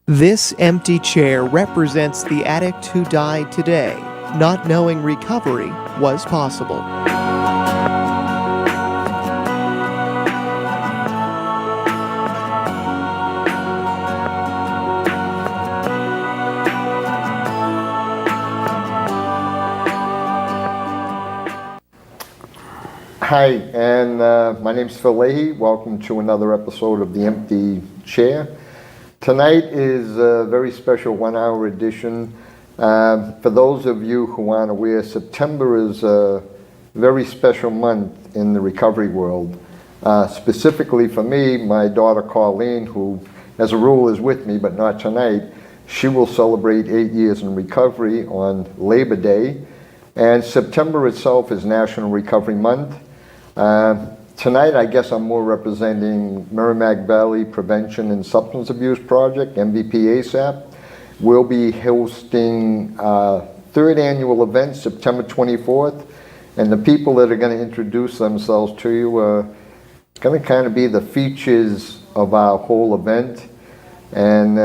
This empty chair represents the addict who died today, not knowing recovery was possible. Hi, and my name's Phil Leahy. Welcome to another episode of The Empty Chair. Tonight is a very special one-hour edition. For those of you who aren't aware, September is a very special month in the recovery world. Specifically for me, my daughter Colleen, who as a rule is with me but not tonight, she will celebrate 8 years in recovery on Labor Day. And September itself is National Recovery Month. Tonight, I guess I'm more representing Merrimack Valley Prevention and Substance Abuse Project, MVP ASAP. We'll be hosting third annual event, September 24th, and the people that are going to introduce themselves to you are going to kind of be the features of our whole event, and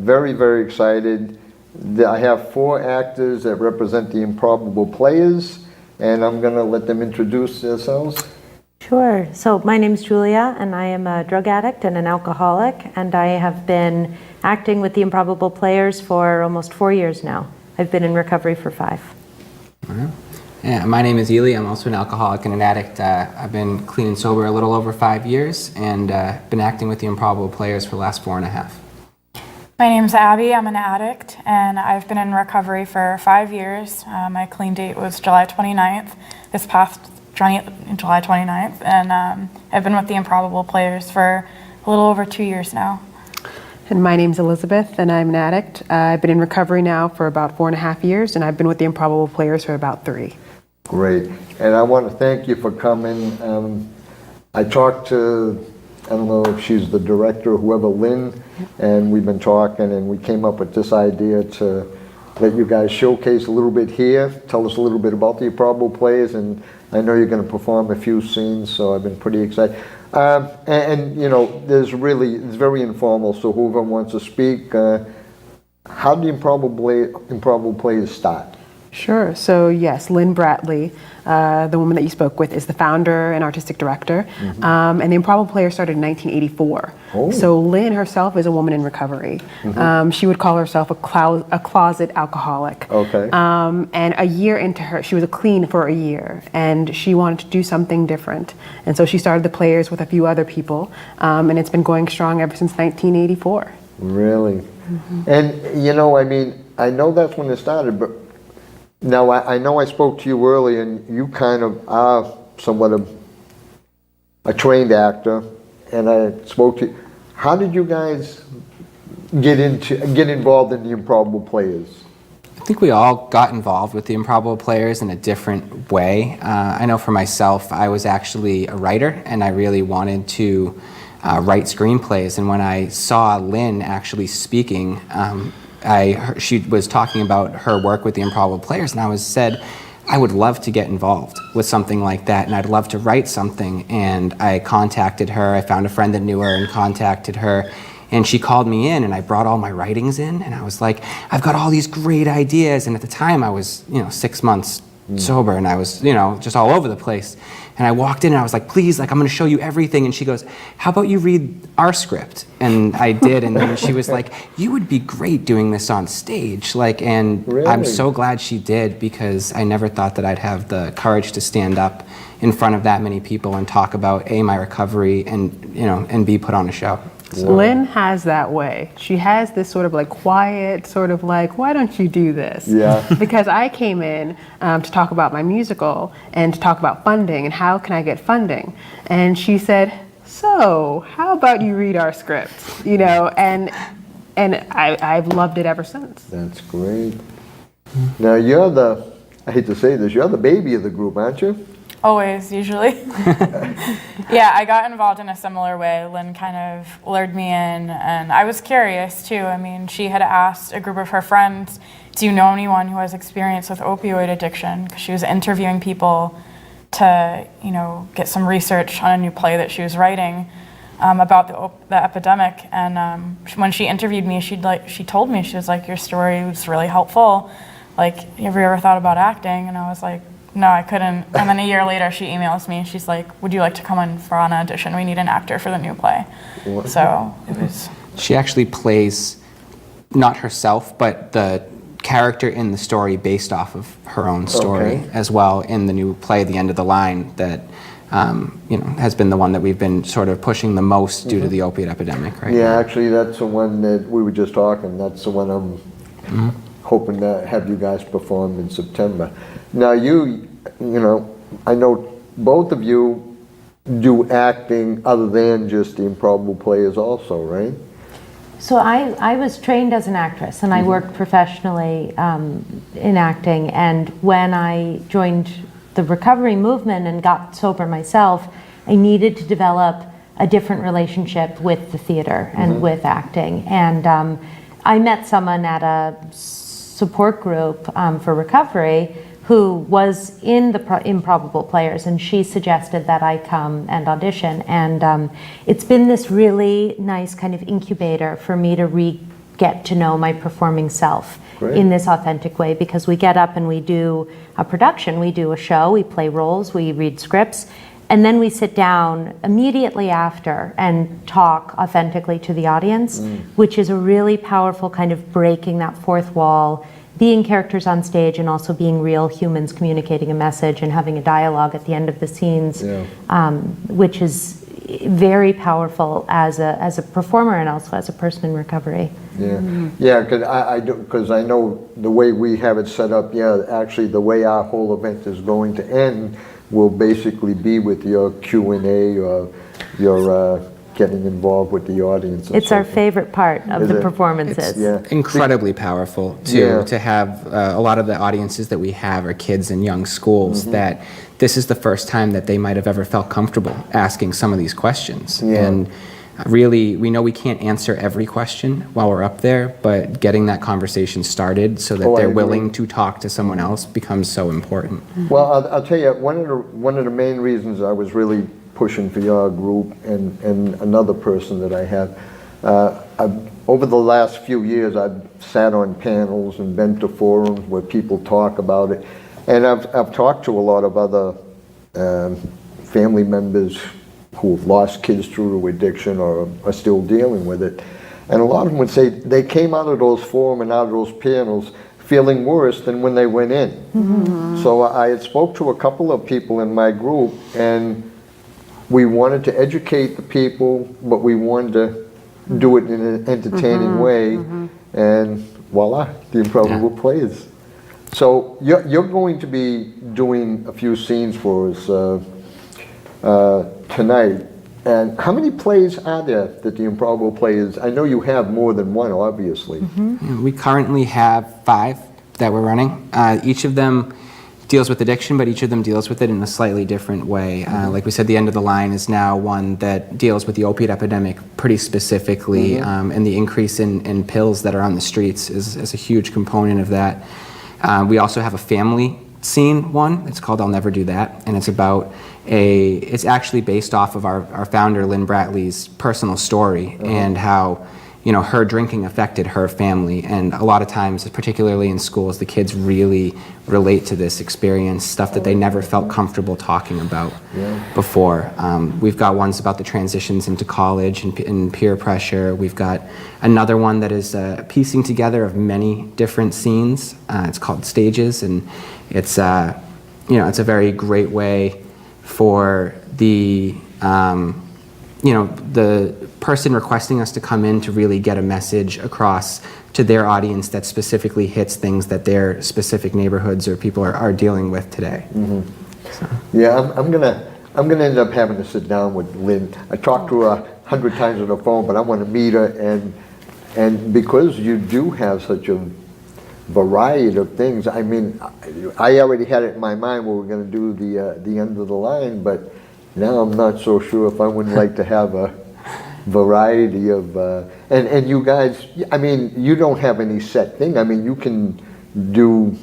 very, very excited. I have 4 actors that represent the Improbable Players, and I'm going to let them introduce themselves. Sure. So my name's Julia, and I am a drug addict and an alcoholic, and I have been acting with the Improbable Players for almost 4 years now. I've been in recovery for 5. Right. Yeah, my name is Ely. I'm also an alcoholic and an addict. I've been clean and sober a little over 5 years, and been acting with the Improbable Players for the last 4.5. My name's Abby. I'm an addict, and I've been in recovery for 5 years. My clean date was July 29th, this past July 29th, and I've been with the Improbable Players for a little over 2 years now. And my name's Elizabeth, and I'm an addict. I've been in recovery now for about 4.5 years, and I've been with the Improbable Players for about 3. Great, and I want to thank you for coming. I talked to, I don't know if she's the director or whoever, Lynn, and we've been talking, and we came up with this idea to let you guys showcase a little bit here, tell us a little bit about the Improbable Players, and I know you're going to perform a few scenes, so I've been pretty excited. And you know, it's very informal, so whoever wants to speak, how do the Improbable Players start? Sure. So yes, Lynn Bradley, the woman that you spoke with, is the founder and artistic director. Mm-hmm. And the Improbable Players started in 1984. Oh. So Lynn herself is a woman in recovery. Mm-hmm. She would call herself a closet alcoholic. Okay. And a year into she was clean for a year, and she wanted to do something different. And so she started the Players with a few other people, and it's been going strong ever since 1984. Really? Mm-hmm. And you know, I mean, I know that's when it started, but now, I know I spoke to you earlier, and you kind of are somewhat of a trained actor, and I spoke to you. How did you guys get involved in the Improbable Players? I think we all got involved with the Improbable Players in a different way. I know for myself, I was actually a writer, and I really wanted to write screenplays, and when I saw Lynn actually speaking, she was talking about her work with the Improbable Players, and I said, I would love to get involved with something like that, and I'd love to write something. And I contacted her. I found a friend that knew her and contacted her, and she called me in, and I brought all my writings in, and I was like, I've got all these great ideas. And at the time I was 6 months sober, and I was just all over the place. And I walked in and I was like, please, like, I'm going to show you everything. And she goes, how about you read our script? And I did. And then she was like, you would be great doing this on stage. And really? I'm so glad she did, because I never thought that I'd have the courage to stand up in front of that many people and talk about my recovery and B, put on a show. So. Lynn has that way. She has this sort of like quiet, sort of like, why don't you do this? Yeah. Because I came in to talk about my musical and to talk about funding and how can I get funding. And she said, so how about you read our script? And I've loved it ever since. That's great. Now I hate to say this, you're the baby of the group, aren't you? Always, usually. Yeah, I got involved in a similar way. Lynn kind of lured me in, and I was curious too. I mean, she had asked a group of her friends, do you know anyone who has experience with opioid addiction? Because she was interviewing people to, get some research on a new play that she was writing. about the epidemic. And when she interviewed me, she told me, she was like, your story was really helpful. Like, have you ever thought about acting? And I was like, no, I couldn't. And then a year later, she emails me and she's like, would you like to come in for an audition? We need an actor for the new play. So it was. She actually plays not herself, but the character in the story based off of her own story as well in the new play, The End of the Line, that has been the one that we've been sort of pushing the most due to the opiate epidemic, right? Yeah, actually, that's the one that we were just talking. That's the one I'm hoping to have you guys perform in September. Now, I know both of you do acting other than just the Improbable Players also, right? So I was trained as an actress, and I worked professionally in acting. And when I joined the recovery movement and got sober myself, I needed to develop a different relationship with the theater and with acting. And I met someone at a support group for recovery who was in the Improbable Players, and she suggested that I come and audition. And it's been this really nice kind of incubator for me to get to know my performing self in this authentic way, because we get up and we do a production, we do a show, we play roles, we read scripts, and then we sit down immediately after and talk authentically to the audience, which is a really powerful kind of breaking that fourth wall, being characters on stage and also being real humans communicating a message and having a dialogue at the end of the scenes, which is very powerful as a performer and also as a person in recovery. Yeah, because I know the way we have it set up. Yeah, actually, the way our whole event is going to end will basically be with your Q&A or your getting involved with the audience. It's our favorite part of the performances. It's incredibly powerful to have a lot of the audiences that we have are kids in young schools that this is the first time that they might have ever felt comfortable asking some of these questions. And really, we know we can't answer every question while we're up there, but getting that conversation started so that they're willing to talk to someone else becomes so important. Well, I'll tell you, one of the main reasons I was really pushing for your group and another person that I have, over the last few years, I've sat on panels and been to forums where people talk about it, and I've talked to a lot of other family members who've lost kids through addiction or are still dealing with it, and a lot of them would say they came out of those forums and out of those panels feeling worse than when they went in. So I had spoke to a couple of people in my group, and we wanted to educate the people, but we wanted to do it in an entertaining way, and voila, the Improbable Players. So you're going to be doing a few scenes for us tonight. And how many plays are there that the Improbable Players? I know you have more than one, obviously. We currently have 5 that we're running. Each of them deals with addiction, but each of them deals with it in a slightly different way. Like we said, The End of the Line is now one that deals with the opiate epidemic pretty specifically, and the increase in pills that are on the streets is a huge component of that. We also have a family scene one. It's called I'll Never Do That, and it's actually based off of our founder, Lynn Bratley's personal story and how her drinking affected her family. And a lot of times, particularly in schools, the kids really relate to this experience, stuff that they never felt comfortable talking about before. We've got ones about the transitions into college and peer pressure. We've got another one that is piecing together of many different scenes. It's called Stages, and it's it's a very great way for the the person requesting us to come in to really get a message across to their audience that specifically hits things that their specific neighborhoods or people are dealing with today. So. Yeah, I'm gonna end up having to sit down with Lynn. I talked to her 100 times on the phone, but I want to meet her, and because you do have such a variety of things. I mean, I already had it in my mind we were going to do the End of the Line, but now I'm not so sure if I wouldn't like to have a variety of, and you guys, I mean, you don't have any set thing. I mean, you can do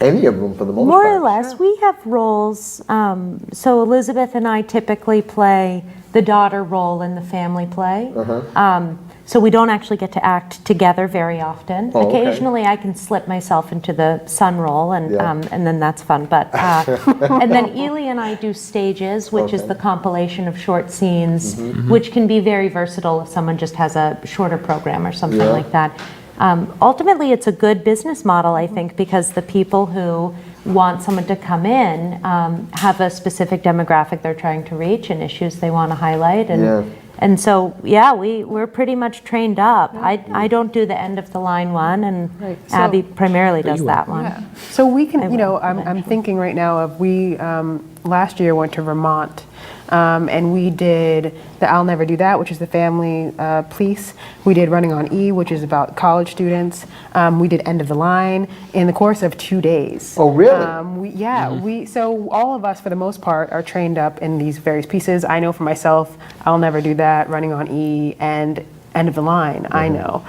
Any of them for the most More part. or less. We have roles. So Elizabeth and I typically play the daughter role in the family play. So we don't actually get to act together very often. Oh, okay. Occasionally I can slip myself into the son role, and Yeah. and then that's fun. But and then Ely and I do stages, which is Okay. the compilation of short scenes, which can be very versatile if someone just has a shorter program or something Yeah. like that. Ultimately, it's a good business model, I think, because the people who want someone to come in have a specific demographic they're trying to reach and issues they want to highlight. And, Yeah. and so, yeah, we're pretty much trained up. I don't do the end of the line one, and Right. So- Abby primarily does you that one. Yeah. So we can, I you know, will I'm eventually. thinking right now of last year went to Vermont, and we did the I'll Never Do That, which is the family police. We did Running on E, which is about college students. We did End of the Line in the course of 2 days. Oh, really? So all of us, for the most part, are trained up in these various pieces. I know for myself, I'll Never Do That, Running on E, and End of the Line, I know.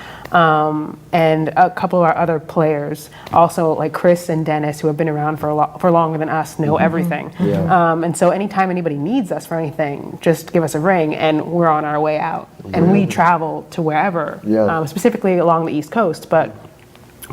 And a couple of our other players, also like Chris and Dennis, who have been around for longer than us, know everything. Yeah. And so anytime anybody needs us for anything, just give us a ring and we're on our way out. And we travel to wherever, Yeah. specifically along the East Coast, but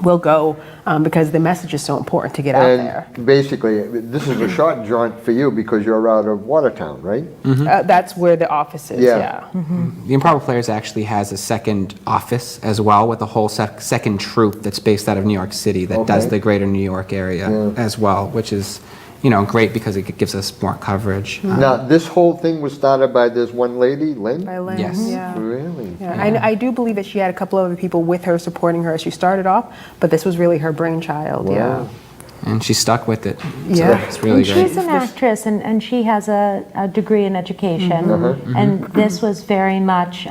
we'll go because the message is so important to get out there. And basically, this is a short jaunt for you because you're out of Watertown, right? That's where the office is, Yeah. yeah. The Improbable Players actually has a second office as well, with a whole second troupe that's based out of New York City that does Okay. the greater New York area as well, which is, you know, great because it gives us more coverage. Now, this whole thing was started by this one lady, Lynn? By Lynn, Yes. yeah. Really? Yeah, I do believe that she had a couple other people with her supporting her as she started off, but this was really her brainchild, yeah. Wow. And she stuck with it. So Yeah. it's really And great. she's an actress, and she has a degree in education. And this was very much,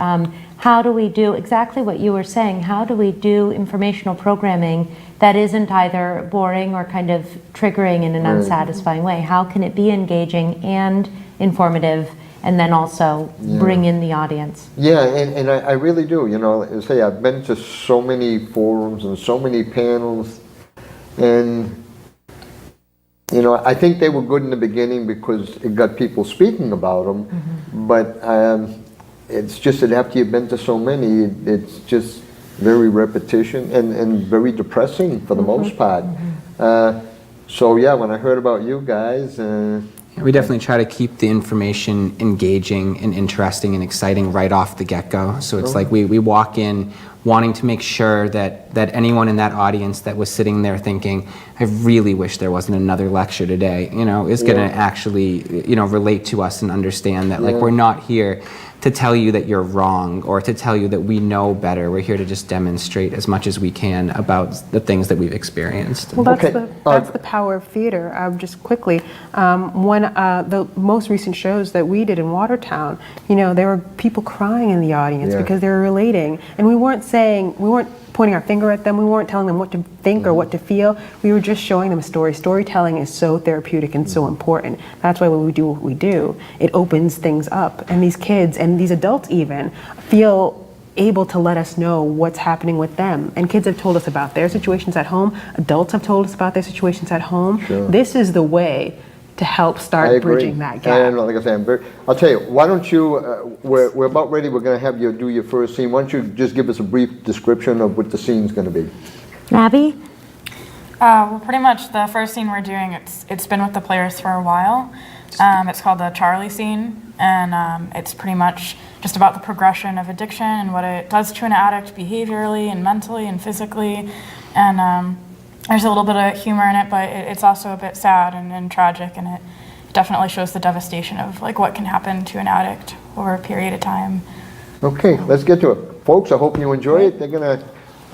how do we do exactly what you were saying? How do we do informational programming that isn't either boring or kind of triggering in an unsatisfying way? How can it be engaging and informative, and then also bring in the audience? Yeah, and I really do. You know, as I say, I've been to so many forums and so many panels, and you know, I think they were good in the beginning because it got people speaking about them. But it's just that after you've been to so many, it's just very repetition and very depressing for the most part. So yeah, when I heard about you guys. We definitely try to keep the information engaging and interesting and exciting right off the get-go. So it's like we walk in wanting to make sure that anyone in that audience that was sitting there thinking, I really wish there wasn't another lecture today, you know, is going to actually, you know, relate to us and understand that, like, we're not here to tell you that you're wrong or to tell you that we know better. We're here to just demonstrate as much as we can about the things that we've experienced. Well, that's, Okay. that's the power of theater. Just quickly, one the most recent shows that we did in Watertown, you know, there were people crying in the audience Yeah. because they were relating, and we weren't pointing our finger at them. We weren't telling them what to think or what to feel. We were just showing them a story. Storytelling is so therapeutic and so important. That's why when we do what we do, it opens things up, and these kids and these adults even feel able to let us know what's happening with them. And kids have told us about their situations at home. Adults have told us about their situations at home. Sure. This is the way to help I start agree. bridging that gap. And like I say, I'll tell you, why don't you, we're about ready, we're going to have you do your first scene. Why don't you just give us a brief description of what the scene's going to be? Abby? Well, pretty much the first scene we're doing, it's been with the players for a while. It's called the Charlie scene, and it's pretty much just about the progression of addiction and what it does to an addict behaviorally and mentally and physically. And there's a little bit of humor in it, but it's also a bit sad and tragic, and it definitely shows the devastation of like what can happen to an addict over a period of time. Okay, let's get to it. Folks, I hope you enjoy it. They're going to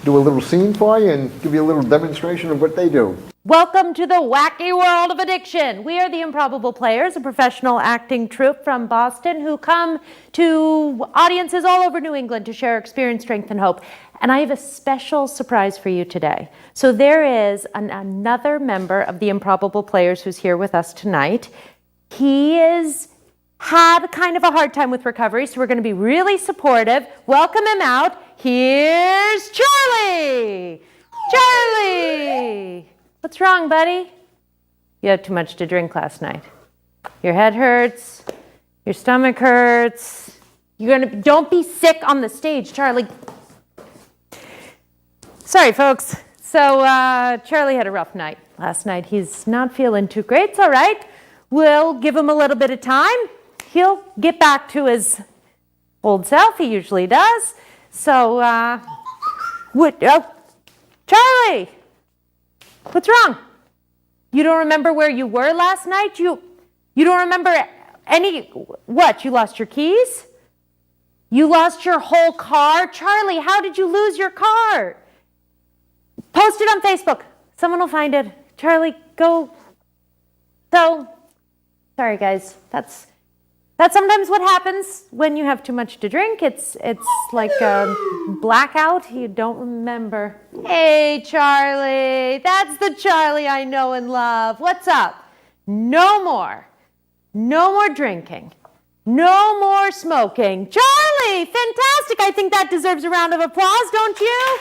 do a little scene for you and give you a little demonstration of what they do. Welcome to the wacky world of addiction. We are the Improbable Players, a professional acting troupe from Boston who come to audiences all over New England to share experience, strength, and hope. And I have a special surprise for you today. So there is another member of the Improbable Players who's here with us tonight. He is had kind of a hard time with recovery, so we're going to be really supportive. Welcome him out. Here's Charlie. Charlie. What's wrong, buddy? You had too much to drink last night. Your head hurts. Your stomach hurts. Don't be sick on the stage, Charlie. Sorry, folks. So Charlie had a rough night last night. He's not feeling too great. It's all right. We'll give him a little bit of time. He'll get back to his old self. He usually does. So, Charlie, what's wrong? You don't remember where you were last night? You don't remember what? You lost your keys? You lost your whole car? Charlie, how did you lose your car? Post it on Facebook. Someone will find it. Charlie, go. So, sorry guys. That's sometimes what happens when you have too much to drink. It's like a blackout. You don't remember. Hey, Charlie. That's the Charlie I know and love. What's up? No more. No more drinking. No more smoking. Charlie, fantastic. I think that deserves a round of applause, don't you?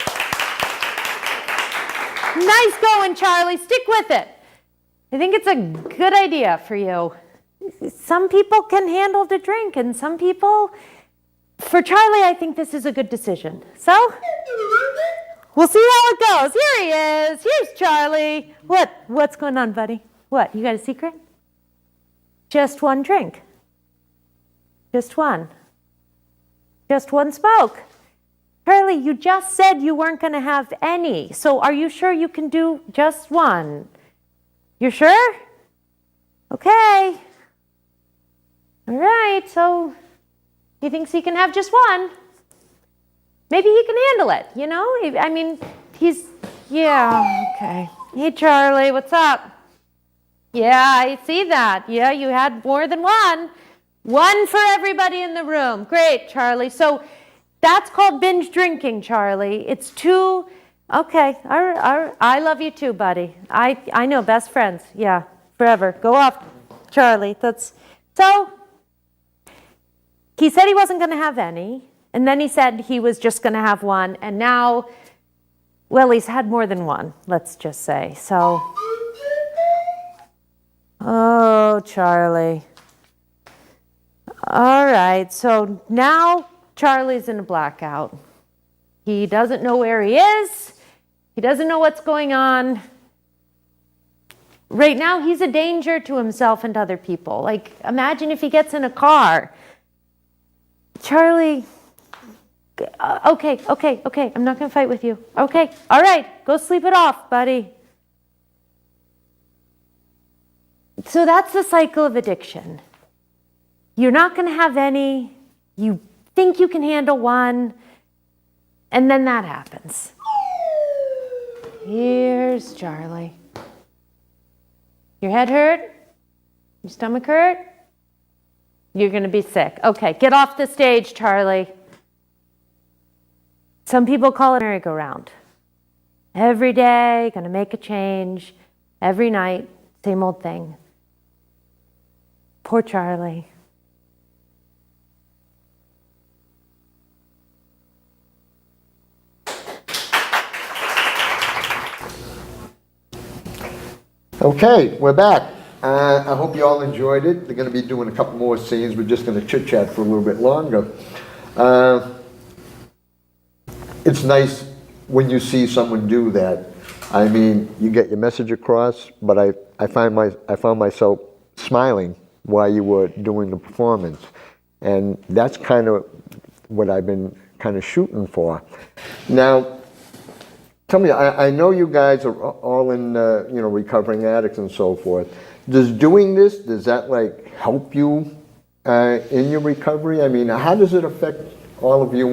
Nice going, Charlie. Stick with it. I think it's a good idea for you. Some people can handle the drink, and some people, for Charlie, I think this is a good decision. So, we'll see how it goes. Here he is. Here's Charlie. What's going on, buddy? What, you got a secret? Just one drink. Just one. Just one smoke. Charlie, you just said you weren't going to have any. So are you sure you can do just one? You're sure? Okay. All right, so he thinks he can have just one. Maybe he can handle it, you know? I mean, yeah, okay. Hey, Charlie, what's up? Yeah, I see that. Yeah, you had more than one. One for everybody in the room. Great, Charlie. So that's called binge drinking, Charlie. It's two. Okay, I love you too, buddy. I know, best friends. Yeah, forever. Go off, Charlie. So he said he wasn't going to have any, and then he said he was just going to have one, and now, well, he's had more than one, let's just say. So, oh, Charlie. All right, so now Charlie's in a blackout. He doesn't know where he is. He doesn't know what's going on. Right now, he's a danger to himself and other people. Like, imagine if he gets in a car. Charlie, okay, I'm not going to fight with you. Okay, all right, go sleep it off, buddy. So that's the cycle of addiction. You're not going to have any. You think you can handle one, and then that happens. Here's Charlie. Your head hurt? Your stomach hurt? You're going to be sick. Okay, get off the stage, Charlie. Some people call it merry-go-round. Every day, going to make a change. Every night, same old thing. Poor Charlie. Okay, we're back. I hope you all enjoyed it. They're going to be doing a couple more scenes. We're just going to chit-chat for a little bit longer. It's nice when you see someone do that. I mean, you get your message across, but I found myself smiling while you were doing the performance. And that's kind of what I've been kind of shooting for. Now, tell me, I know you guys are all in, recovering addicts and so forth. Does that like help you in your recovery? I mean, how does it affect all of you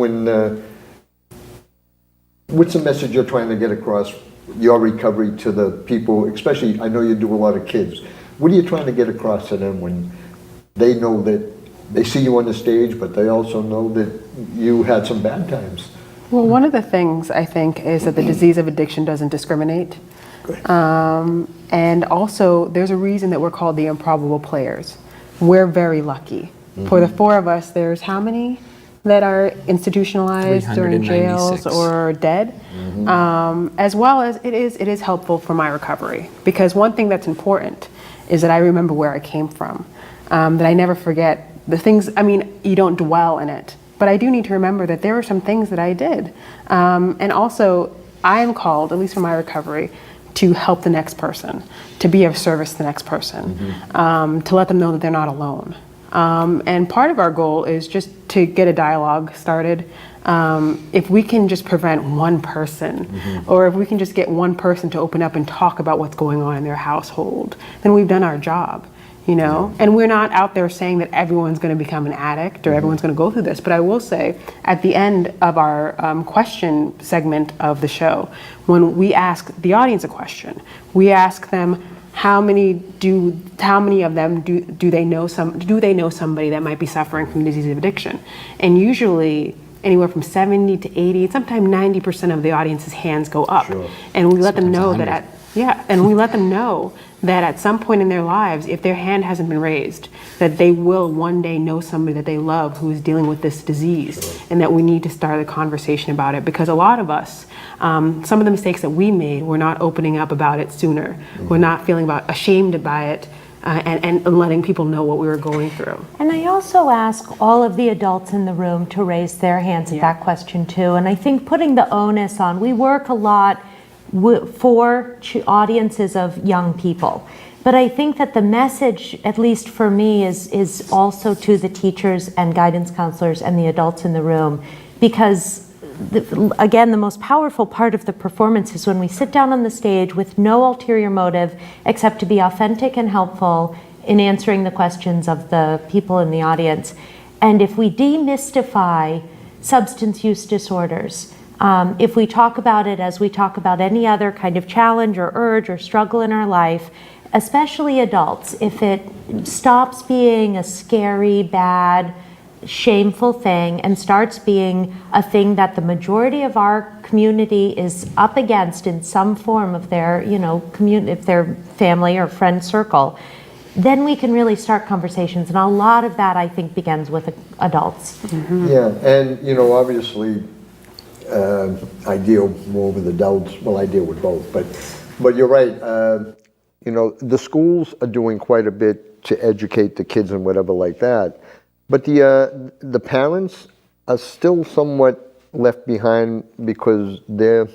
what's the message you're trying to get across your recovery to the people, especially, I know you do a lot of kids. What are you trying to get across to them when they know that they see you on the stage, but they also know that you had some bad times? Well, one of the things I think is that the disease of addiction doesn't discriminate. And also, there's a reason that we're called the Improbable Players. We're very lucky. For the four of us, there's how many? that are institutionalized or in jails 396. or dead, as well as it is helpful for my recovery. Because one thing that's important is that I remember where I came from, that I never forget the things. I mean, you don't dwell in it, but I do need to remember that there were some things that I did. And also, I am called, at least for my recovery, to help the next person, to be of service to the next person, to let them know that they're not alone. And part of our goal is just to get a dialogue started. If we can just prevent one person, or if we can just get one person to open up and talk about what's going on in their household, then we've done our job. You know, and we're not out there saying that everyone's going to become an addict or everyone's going to go through this. But I will say, at the end of our question segment of the show, when we ask the audience a question, we ask them how many of them do they know somebody that might be suffering from the disease of addiction, and usually anywhere from 70 to 80, sometimes 90% of the audience's hands go up, and we let them know that we let them know that at some point in their lives, if their hand hasn't been raised, that they will one day know somebody that they love who is dealing with this disease, and that we need to start a conversation about it. Because a lot of us, some of the mistakes that we made, we're not opening up about it sooner. We're not feeling ashamed by it, and letting people know what we were going through. And I also ask all of the adults in the room to raise their hands at that question too. And I think putting the onus on, we work a lot for audiences of young people. But I think that the message, at least for me, is also to the teachers and guidance counselors and the adults in the room. Because, again, the most powerful part of the performance is when we sit down on the stage with no ulterior motive except to be authentic and helpful in answering the questions of the people in the audience. And if we demystify substance use disorders, if we talk about it as we talk about any other kind of challenge or urge or struggle in our life, especially adults, if it stops being a scary, bad, shameful thing and starts being a thing that the majority of our community is up against in some form of their, if their family or friend circle, then we can really start conversations. And a lot of that, I think, begins with adults. Yeah, and obviously, I deal more with adults. Well, I deal with both, but you're right. The schools are doing quite a bit to educate the kids and whatever like that. But the parents are still somewhat left behind because they're,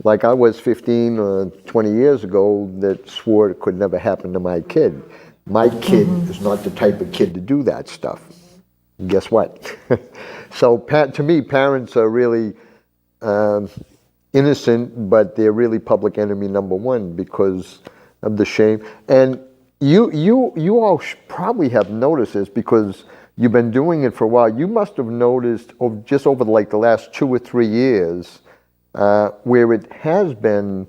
like I was 15 or 20 years ago, that swore it could never happen to my kid. My kid is not the type of kid to do that stuff. Guess what? So to me, parents are really innocent, but they're really public enemy number one because of the shame. And you all probably have noticed this because you've been doing it for a while. You must have noticed just over the last 2 or 3 years where it has been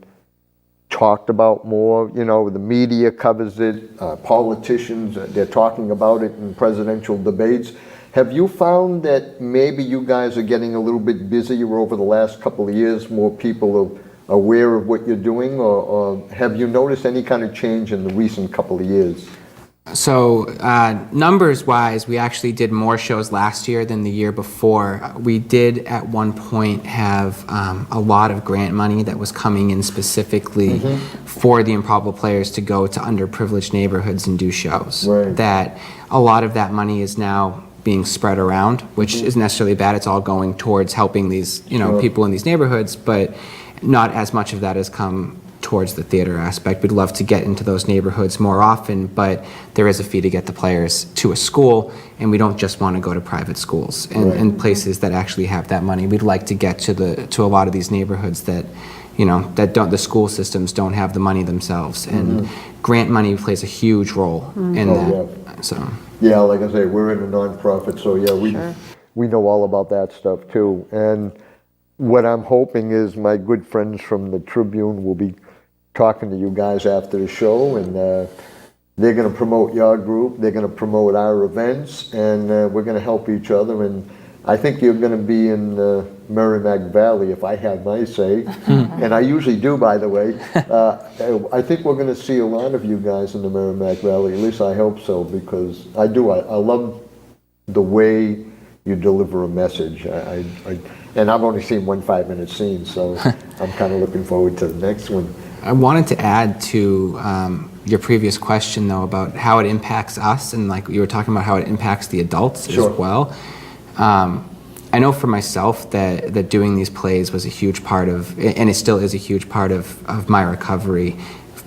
talked about more. The media covers it, politicians, they're talking about it in presidential debates. Have you found that maybe you guys are getting a little bit busier over the last couple of years, more people are aware of what you're doing, or have you noticed any kind of change in the recent couple of years? So numbers-wise, we actually did more shows last year than the year before. We did at one point have a lot of grant money that was coming in specifically for the Improbable Players to go to underprivileged neighborhoods and do shows. Right. That a lot of that money is now being spread around, which isn't necessarily bad. It's all going towards helping these, people in these neighborhoods, but not as much of that has come towards the theater aspect. We'd love to get into those neighborhoods more often, but there is a fee to get the players to a school, and we don't just want to go to private schools and places that actually have that money. We'd like to get to a lot of these neighborhoods that the school systems don't have the money themselves, and grant money plays a huge role in that. Yeah. So. Yeah, like I say, we're in a nonprofit, so yeah, we know all about that stuff too. And what I'm hoping is my good friends from the Tribune will be talking to you guys after the show, and they're going to promote your group, they're going to promote our events, and we're going to help each other. And I think you're going to be in Merrimack Valley, if I have my say, and I usually do, by the way. I think we're going to see a lot of you guys in the Merrimack Valley, at least I hope so, because I do. I love the way you deliver a message. And I've only seen one 5-minute scene, so I'm kind of looking forward to the next one. I wanted to add to your previous question, though, about how it impacts us, and like you were talking about how it impacts the adults Sure. as well. I know for myself that doing these plays was a huge part of, and it still is a huge part of my recovery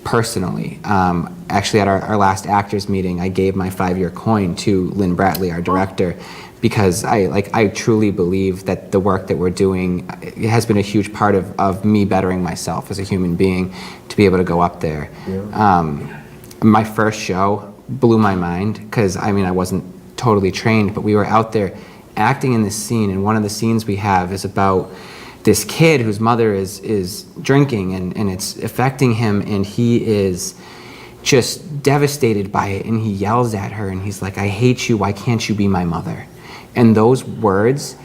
personally. Actually, at our last actors meeting, I gave my 5-year coin to Lynn Bratley, our director, because I truly believe that the work that we're doing, it has been a huge part of me bettering myself as a human being to be able to go up there. Yeah. My first show blew my mind because I wasn't totally trained, but we were out there acting in this scene, and one of the scenes we have is about this kid whose mother is drinking, and it's affecting him, and he is just devastated by it, and he yells at her, and he's like, "I hate you, why can't you be my mother?" And those words,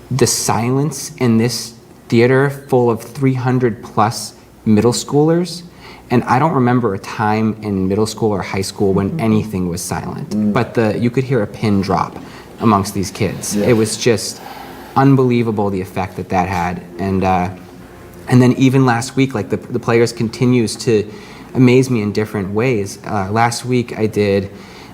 the silence in this theater full of 300 plus middle schoolers, and I don't remember a time in middle school or high school when anything was silent, but you could hear a pin drop amongst these kids. Yeah. It was just unbelievable, the effect that had. And then even last week, like the Players continues to amaze me in different ways. Last week I did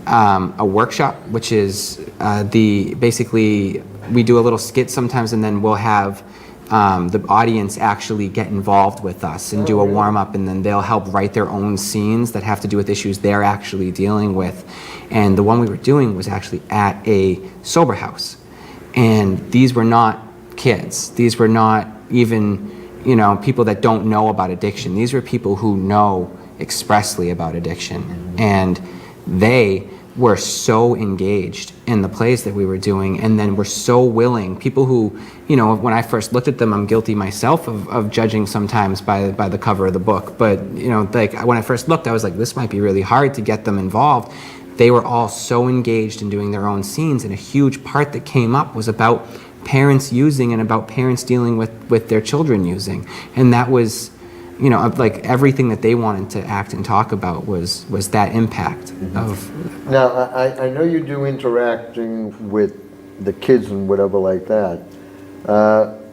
a workshop, which is basically we do a little skit sometimes, and then we'll have the audience actually get involved with us and do a warm-up, and then they'll help write their own scenes that have to do with issues they're actually dealing with. And the one we were doing was actually at a sober house. And these were not kids. These were not even, people that don't know about addiction. These were people who know expressly about addiction. And they were so engaged in the plays that we were doing, and then were so willing. People who, when I first looked at them, I'm guilty myself of judging sometimes by the cover of the book. But, when I first looked, I was like, this might be really hard to get them involved. They were all so engaged in doing their own scenes, and a huge part that came up was about parents using and about parents dealing with their children using. And that was, everything that they wanted to act and talk about was that impact of... Now, I know you do interacting with the kids and whatever like that.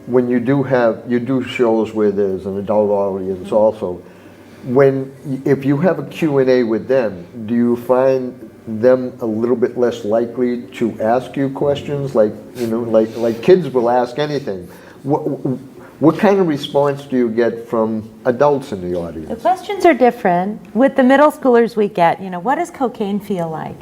When you do shows where there's an adult audience also, if you have a Q&A with them, do you find them a little bit less likely to ask you questions? Like kids will ask anything. What kind of response do you get from adults in the audience? The questions are different. With the middle schoolers we get, what does cocaine feel like?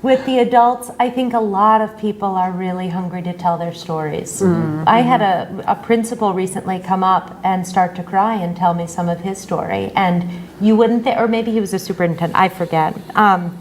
With the adults, I think a lot of people are really hungry to tell their stories. Mm-hmm. I had a principal recently come up and start to cry and tell me some of his story. And you wouldn't think, or maybe he was a superintendent, I forget. And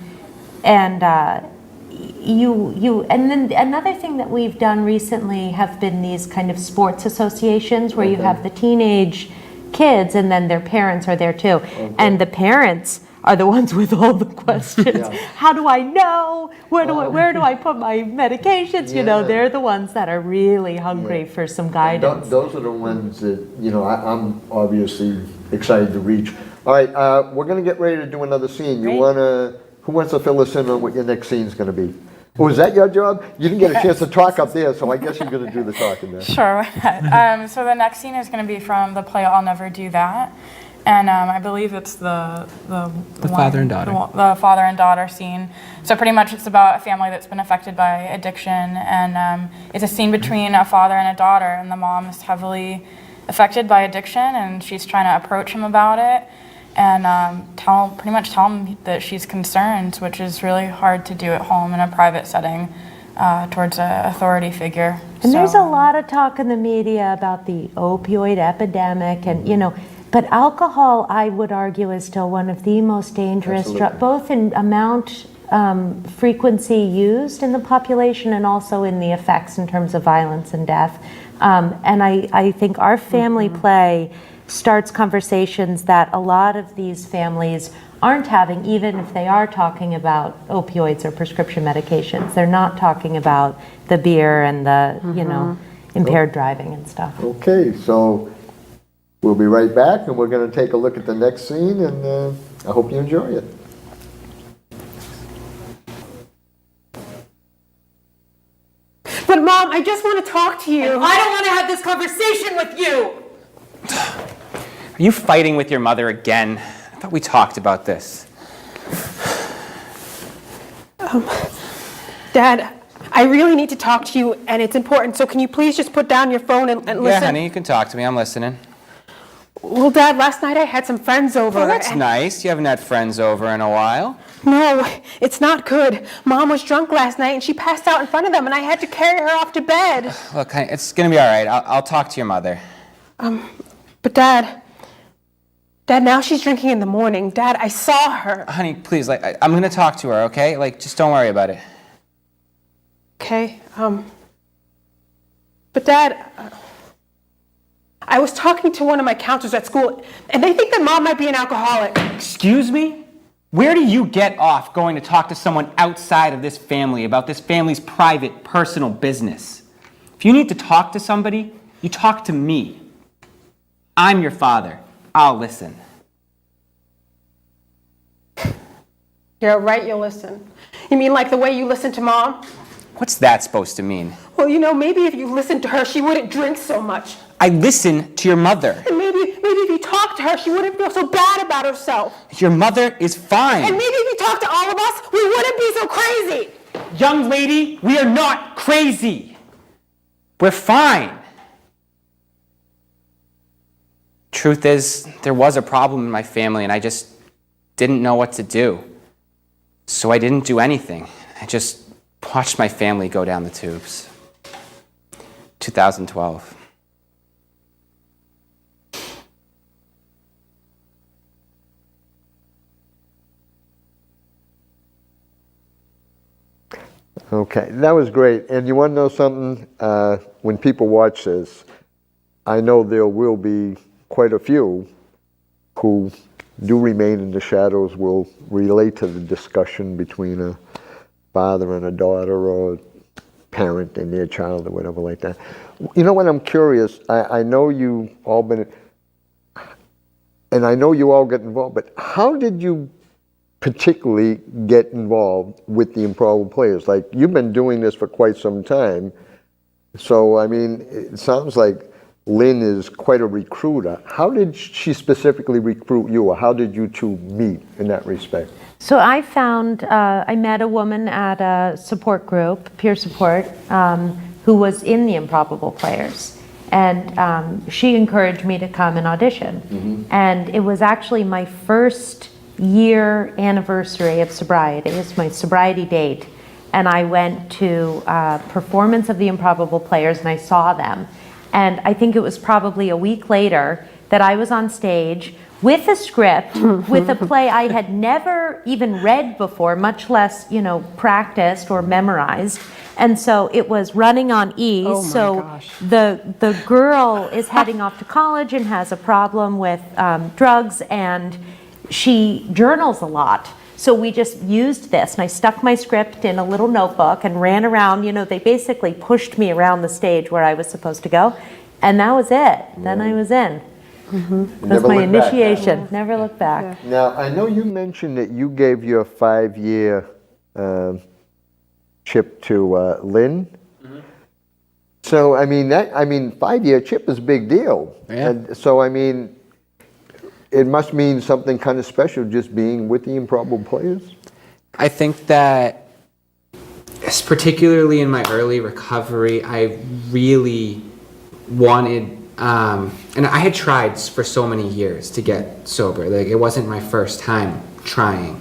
then another thing that we've done recently have been these kind of sports associations where you have the teenage kids and then their parents are there too. And the parents are the ones with all the questions. How do I know? Where do I put my medications? They're the ones that are really hungry for some guidance. Those are the ones that, I'm obviously excited to reach. All right, we're going to get ready to do another scene. Who wants to fill us in on what your next scene is going to be? Oh, is that your job? You didn't get a chance to talk up there, so I guess you're going to do the talking there. Sure. So the next scene is going to be from the play I'll Never Do That. And I believe it's the father and daughter. The father and daughter scene. So pretty much it's about a family that's been affected by addiction. And it's a scene between a father and a daughter. And the mom is heavily affected by addiction, and she's trying to approach him about it. And pretty much tell him that she's concerned, which is really hard to do at home in a private setting towards an authority figure. And there's a lot of talk in the media about the opioid epidemic, and but alcohol, I would argue, is still one of the most dangerous drugs, both in amount, frequency used in the population, and also in the effects in terms of violence and death. And I think our family play starts conversations that a lot of these families aren't having, even if they are talking about opioids or prescription medications. They're not talking about the beer and the, impaired driving and stuff. Okay, so we'll be right back, and we're going to take a look at the next scene, and I hope you enjoy it. talk to you. I don't want to have this conversation with you. Are you fighting with your mother again? I thought we talked about this. Dad, I really need to talk to you, and it's important, so can you please just put down your phone and listen? Yeah, honey, you can talk to me. I'm listening. Well, Dad, last night I had some friends over. Oh, that's and- nice. You haven't had friends over in a while. No, it's not good. Mom was drunk last night, and she passed out in front of them, and I had to carry her off to bed. Look, honey, it's going to be all right. I'll talk to your mother. But Dad, now she's drinking in the morning. Dad, I saw her. Honey, please, I'm going to talk to her, okay? Just don't worry about it. Okay, but Dad, I was talking to one of my counselors at school, and they think that Mom might be an alcoholic. Excuse me? Where do you get off going to talk to someone outside of this family about this family's private, personal business? If you need to talk to somebody, you talk to me. I'm your father. I'll listen. Yeah, right, you'll listen. You mean like the way you listen to Mom? What's that supposed to mean? Well, maybe if you listened to her, she wouldn't drink so much. I listen to your mother. And maybe if you talked to her, she wouldn't feel so bad about herself. Your mother is fine. And maybe if you talked to all of us, we wouldn't be so crazy. Young lady, we are not crazy. We're fine. Truth is, there was a problem in my family and I just didn't know what to do. So I didn't do anything. I just watched my family go down the tubes. 2012. Okay, that was great. And you want to know something? When people watch this, I know there will be quite a few who do remain in the shadows, will relate to the discussion between a father and a daughter, or a parent and their child, or whatever like that. You know what, I'm curious. I know you all been, and I know you all get involved, but how did you particularly get involved with the Improbable Players? Like, you've been doing this for quite some time, so I mean, it sounds like Lynn is quite a recruiter. How did she specifically recruit you, or how did you two meet in that respect? So I met a woman at a support group, peer support, who was in the Improbable Players. And she encouraged me to come and audition. Mm-hmm. And it was actually my first year anniversary of sobriety. It's my sobriety date. And I went to a performance of the Improbable Players and I saw them. And I think it was probably a week later that I was on stage with a script, with a play I had never even read before, much less, practiced or memorized. And so it was running on E. Oh my so gosh. the girl is heading off to college and has a problem with drugs, and she journals a lot. So we just used this, and I stuck my script in a little notebook and ran around. They basically pushed me around the stage where I was supposed to go, and that was it. Then I was in. Mm-hmm. That's my initiation. Never looked back. Yeah. Now, I know you mentioned that you gave your 5-year chip to Lynn. Mm-hmm. So, 5-year chip is a big deal. Yeah. And so, it must mean something kind of special just being with the Improbable Players? I think that, particularly in my early recovery, I really wanted, and I had tried for so many years to get sober. It wasn't my first time trying.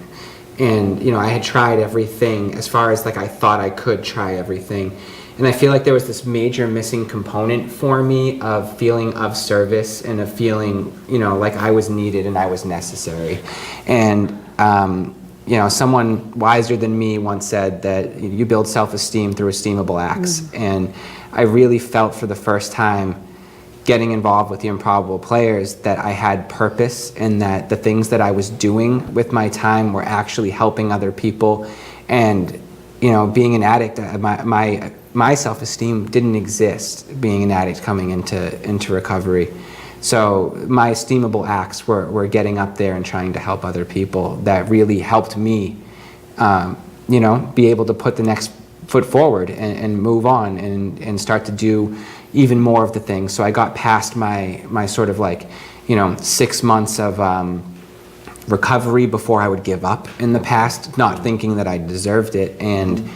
And, I had tried everything as far as I thought I could try everything. And I feel like there was this major missing component for me of feeling of service and of feeling, like I was needed and I was necessary. And, someone wiser than me once said that you build self-esteem through esteemable acts. Mm. And I really felt for the first time getting involved with the Improbable Players that I had purpose, and that the things that I was doing with my time were actually helping other people. And, being an addict, my self-esteem didn't exist being an addict coming into recovery. So my esteemable acts were getting up there and trying to help other people. That really helped me, be able to put the next foot forward and move on and start to do even more of the things. So I got past my sort of like, 6 months of recovery before I would give up in the past, not thinking that I deserved it. And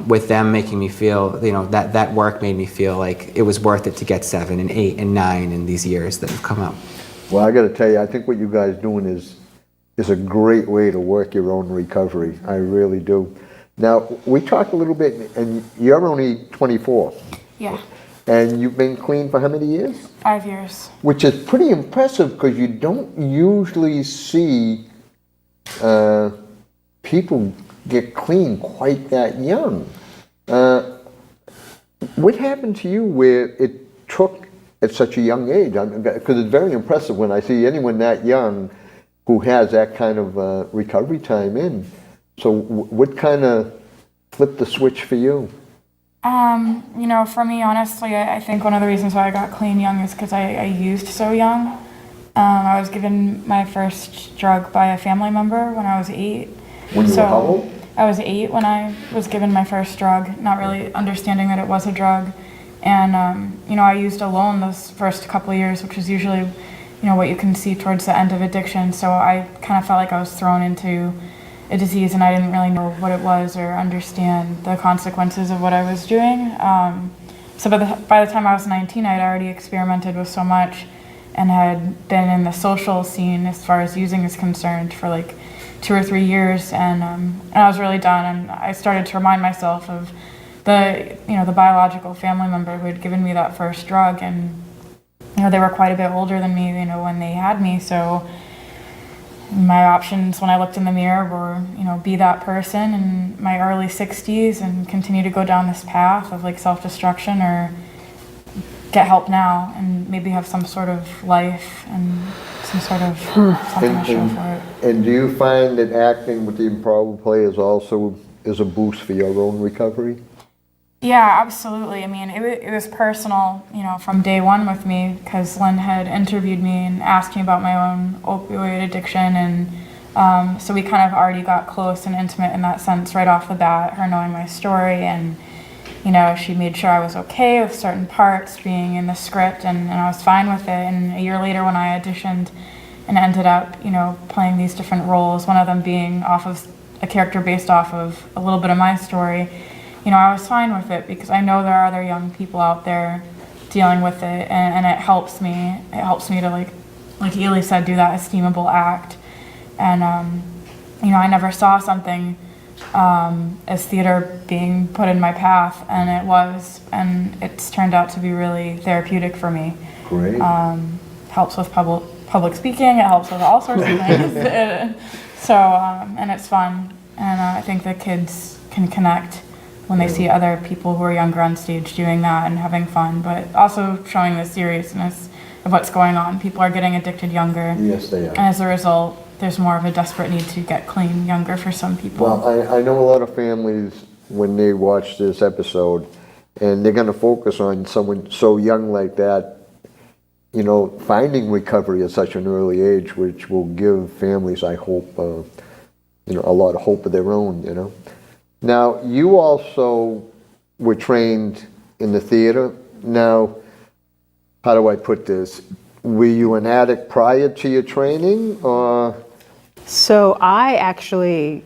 with them making me feel, that work made me feel like it was worth it to get 7 and 8 and 9 in these years that have come up. Well, I got to tell you, I think what you guys doing is a great way to work your own recovery. I really do. Now, we talked a little bit, and you're only 24. Yeah, And you've been clean for how many years? 5 years. Which is pretty impressive because you don't usually see people get clean quite that young. What happened to you where it took at such a young age? Because it's very impressive when I see anyone that young who has that kind of recovery time in. So what kind of flipped the switch for you? For me, honestly, I think one of the reasons why I got clean young is because I used so young. I was given my first drug by a family member when I was 8. When you were how old? I was 8 when I was given my first drug, not really understanding that it was a drug. And, I used alone those first couple of years, which is usually, what you can see towards the end of addiction. So I kind of felt like I was thrown into a disease and I didn't really know what it was or understand the consequences of what I was doing. So by the time I was 19, I had already experimented with so much and had been in the social scene as far as using is concerned for like 2 or 3 years, and I was really done. And I started to remind myself of the biological family member who had given me that first drug, and they were quite a bit older than me, when they had me. So my options when I looked in the mirror were, be that person in my early 60s and continue to go down this path of like self-destruction, or get help now and maybe have some sort of life and some sort of something to show for it. And do you find that acting with the Improbable Players also is a boost for your own recovery? Yeah, absolutely. I mean, it was personal, from day one with me, because Lynn had interviewed me and asked me about my own opioid addiction, and so we kind of already got close and intimate in that sense right off the bat, her knowing my story, and she made sure I was okay with certain parts being in the script, and I was fine with it. And a year later when I auditioned and ended up, playing these different roles, one of them being off of a character based off of a little bit of my story, I was fine with it because I know there are other young people out there dealing with it, and it helps me. It helps me to, like Ely said, do that esteemable act. And, I never saw something as theater being put in my path, and it was, and it's turned out to be really therapeutic for me. Great. Helps with public speaking, it helps with all sorts of things. And it's fun, and I think the kids can connect when they see other people who are younger on stage doing that and having fun, but also showing the seriousness of what's going on. People are getting addicted younger. Yes, they are. And as a result, there's more of a desperate need to get clean younger for some people. Well, I know a lot of families, when they watch this episode, and they're going to focus on someone so young like that, finding recovery at such an early age, which will give families, I hope, a lot of hope of their own, Now, you also were trained in the theater. Now, how do I put this? Were you an addict prior to your training, or? So I actually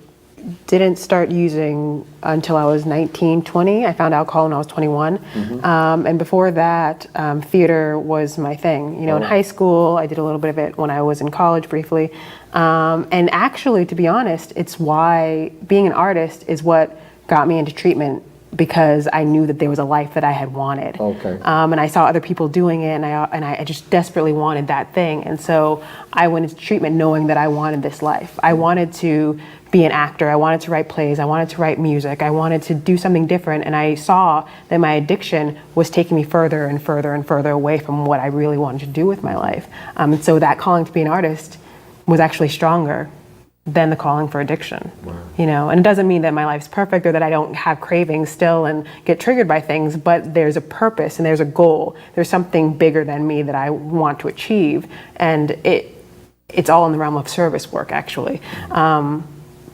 didn't start using until I was 19, 20. I found alcohol when I was 21. And before that, theater was my thing. In high school, I did a little bit of it when I was in college briefly. And actually, to be honest, it's why being an artist is what got me into treatment, because I knew that there was a life that I had wanted. Okay. And I saw other people doing it, and I just desperately wanted that thing. And so I went into treatment knowing that I wanted this life. I wanted to be an actor. I wanted to write plays. I wanted to write music. I wanted to do something different. And I saw that my addiction was taking me further and further and further away from what I really wanted to do with my life. And so that calling to be an artist was actually stronger than the calling for addiction. Wow. And it doesn't mean that my life's perfect or that I don't have cravings still and get triggered by things, but there's a purpose and there's a goal. There's something bigger than me that I want to achieve, and it's all in the realm of service work, actually.